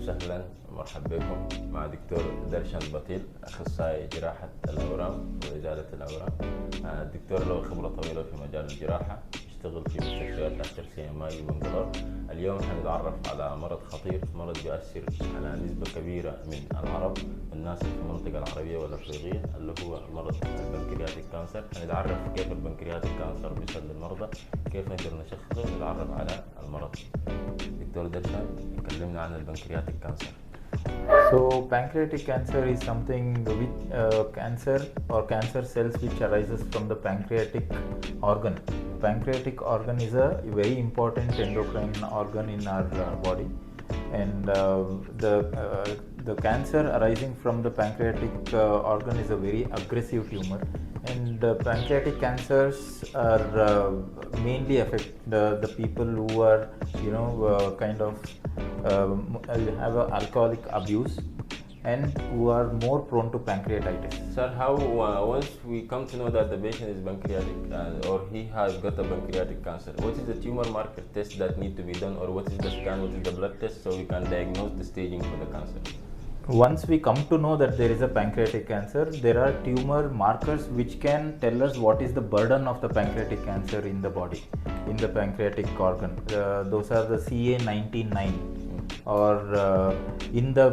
وسهلا ومرحبا بكم مع دكتور درشان باتيل، أخصائي جراحة الأورام وإزالة الأورام. الدكتور له خبرة طويلة في مجال الجراحة، يشتغل في مستشفيات أستر والبنكرياس. اليوم حنتعرف على مرض خطير، مرض بيأثر على نسبة كبيرة من العرب والناس في المنطقة العربية والأفريقية، اللي هو مرض البنكرياتيك كانسر. حنتعرف كيف البنكرياتيك كانسر بيصل للمرضى، كيف نقدر نشخصه ونتعرف على المرض. دكتور درشان، كلمنا عن البنكرياتيك كانسر. So pancreatic cancer is something which cancer or cancer cells which arises from the pancreatic organ. Pancreatic organ is a very important endocrine organ in our body, and the cancer arising from the pancreatic organ is a very aggressive tumor. And pancreatic cancers are mainly affect the people who are have a alcoholic abuse and who are more prone to pancreatitis. Sir, how once we come to know that the patient is pancreatic or he has got a pancreatic cancer, what is the tumor marker test that need to be done, or what is the scan, what is the blood test, so we can diagnose the staging for the cancer? Once we come to know that there is a pancreatic cancer, there are tumor markers which can tell us what is the burden of the pancreatic cancer in the body, in the pancreatic organ. Those are the CA19-9, or in the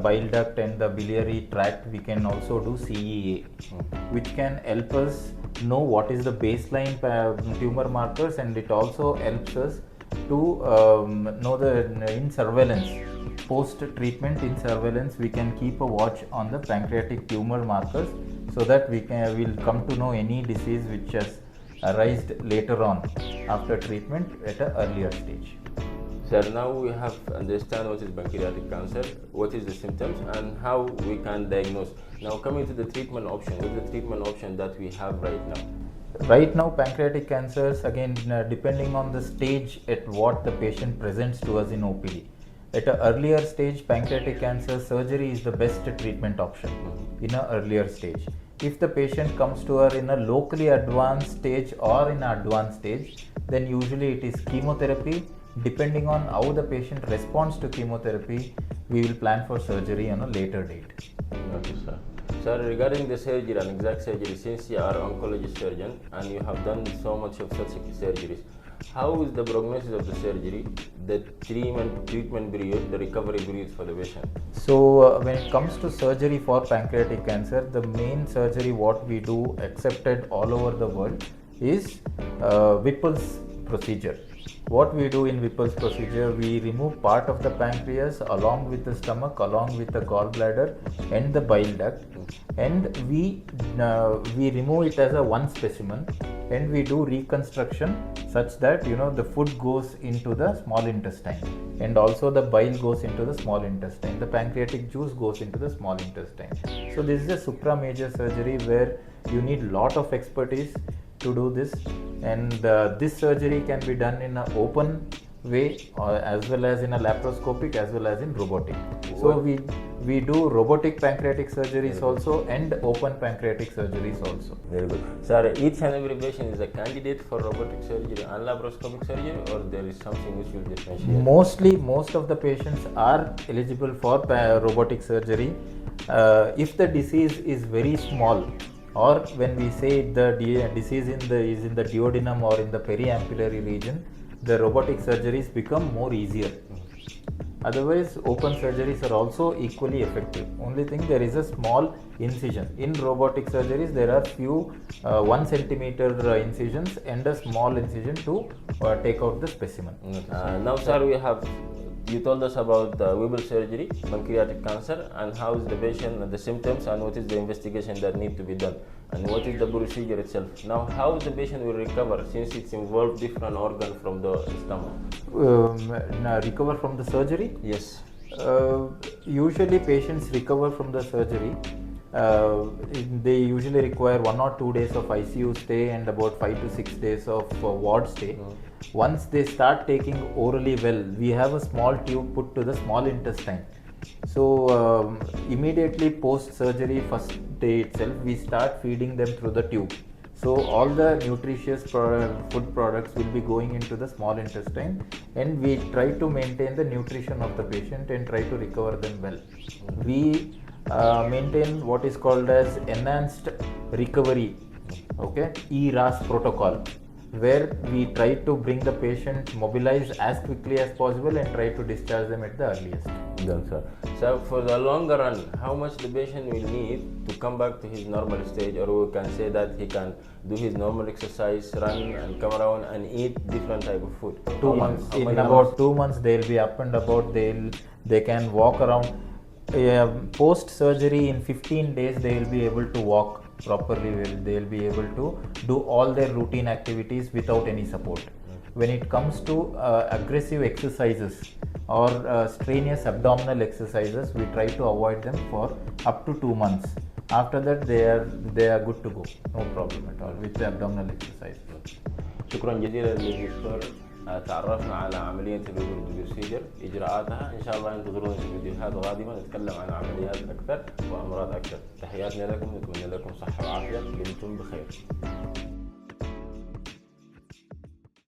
bile duct and the biliary tract we can also do CEA, which can help us know what is the baseline tumor markers, and it also helps us to know the in surveillance. Post treatment in surveillance, we can keep a watch on the pancreatic tumor markers, so that will come to know any disease which has arisen later on after treatment at an earlier stage. Sir, now we have understand what is pancreatic cancer, what is the symptoms, and how we can diagnose. Now coming to the treatment option, what is the treatment option that we have right now? Right now, pancreatic cancers, again depending on the stage at what the patient presents to us in OPD. At an earlier stage, pancreatic cancer surgery is the best treatment option in an earlier stage. If the patient comes to her in a locally advanced stage or in an advanced stage, then usually it is chemotherapy. Depending on how the patient responds to chemotherapy, we will plan for surgery on a later date. Okay, sir. Sir, regarding the surgery and exact surgery, since you are an oncologist surgeon and you have done so much of such surgeries, how is the prognosis of the surgery, the treatment period, the recovery period for the patient? So when it comes to surgery for pancreatic cancer, the main surgery what we do accepted all over the world is Whipple's procedure. What we do in Whipple's procedure, we remove part of the pancreas along with the stomach, along with the gallbladder and the bile duct, and we remove it as a one specimen, and we do reconstruction such that the food goes into the small intestine, and also the bile goes into the small intestine, the pancreatic juice goes into the small intestine. So this is a supra major surgery where you need lot of expertise to do this, and this surgery can be done in an open way, as well as in a laparoscopic, as well as in robotic. So we do robotic pancreatic surgeries also, and open pancreatic surgeries also. Very good. Sir, each and every patient is a candidate for robotic surgery and laparoscopic surgery, or there is something which will differentiate? Most of the patients are eligible for robotic surgery if the disease is very small, or when we say the disease is in the duodenum or in the periampullary region, the robotic surgeries become more easier. Otherwise, open surgeries are also equally effective. Only thing, there is a small incision. In robotic surgeries, there are few 1 centimeter incisions and a small incision to take out the specimen. Now, sir, you told us about the Whipple surgery, pancreatic cancer, and how is the patient and the symptoms, and what is the investigation that need to be done, and what is the procedure itself. Now, how the patient will recover, since it's involved different organ from the stomach? Recover from the surgery? Yes. Usually patients recover from the surgery. They usually require 1 or 2 days of ICU stay and about 5 to 6 days of ward stay. Once they start taking orally well, we have a small tube put to the small intestine. So immediately post surgery, first day itself, we start feeding them through the tube. So all the nutritious food products will be going into the small intestine, and we try to maintain the nutrition of the patient and try to recover them well. We maintain what is called as enhanced recovery, okay, ERAS protocol, where we try to bring the patient mobilized as quickly as possible and try to discharge them at the earliest. Done, sir. So for the longer run, how much the patient will need to come back to his normal stage, or we can say that he can do his normal exercise, run and come around and eat different type of food? 2 months. In about 2 months, they'll be up and about. They can walk around. Post surgery, in 15 days, they will be able to walk properly. They'll be able to do all their routine activities without any support. When it comes to aggressive exercises or strenuous abdominal exercises, we try to avoid them for up to 2 months. After that, they are good to go. No problem at all with the abdominal exercise. شكرا جزيلا للدكتور. تعرفنا على عملية الروبوت بروسيجر، إجراءاتها. إن شاء الله انتظرونا في فيديوهات قادمة نتكلم عن عمليات أكثر وأمراض أكثر. تحياتنا لكم، نتمنى لكم صحة وعافية، دمتم بخير.